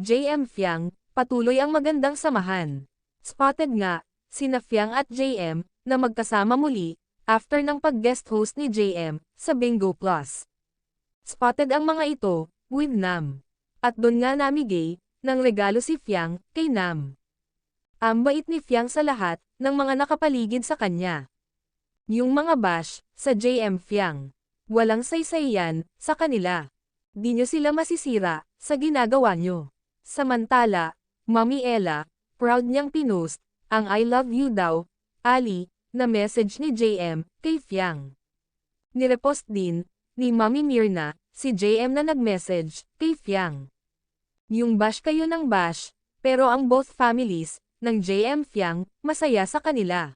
JM Fiang, patuloy ang magandang samahan. Spotted nga, sina Fiang at JM, na magkasama muli, after ng pag-guest host ni JM, sa Bingo Plus. Spotted ang mga ito, with Nam. At doon nga namigay, ng regalo si Fiang, kay Nam. Ang bait ni Fiang sa lahat, ng mga nakapaligid sa kanya. Yung mga bash, sa JM Fiang. Walang saysay yan, sa kanila. Di nyo sila masisira, sa ginagawa nyo. Samantala, Mami Ella, proud niyang pinost, ang I love you daw, Ali, na message ni JM, kay Fiang. Nirepost din, ni Mami Mirna, si JM na nag-message, kay Fiang. Yung bash kayo ng bash, pero ang both families, ng JM Fiang, masaya sa kanila.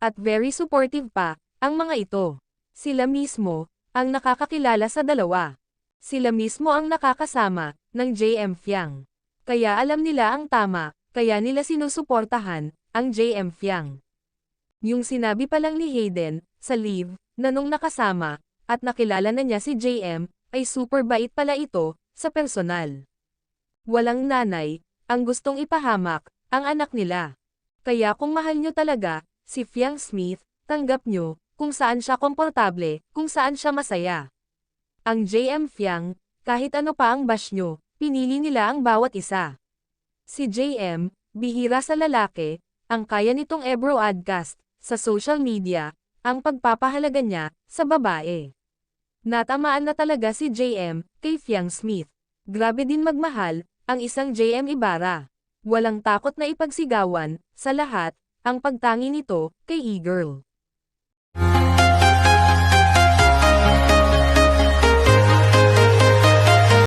At very supportive pa, ang mga ito. Sila mismo, ang nakakakilala sa dalawa. Sila mismo ang nakakasama, ng JM Fiang. Kaya alam nila ang tama, kaya nila sinusuportahan, ang JM Fiang. Yung sinabi pa lang ni Hayden, sa live, na nung nakasama, at nakilala na niya si JM, ay super bait pala ito, sa personal. Walang nanay, ang gustong ipahamak, ang anak nila. Kaya kung mahal nyo talaga, si Fiang Smith, tanggap nyo, kung saan siya komportable, kung saan siya masaya. Ang JM Fiang, kahit ano pa ang bash nyo, pinili nila ang bawat isa. Si JM, bihira sa lalaki, ang kaya nitong i-broadcast, sa social media, ang pagpapahalaga niya, sa babae. Natamaan na talaga si JM, kay Fiang Smith. Grabe din magmahal, ang isang JM Ibarra. Walang takot na ipagsigawan, sa lahat, ang pagtangi nito, kay e-girl.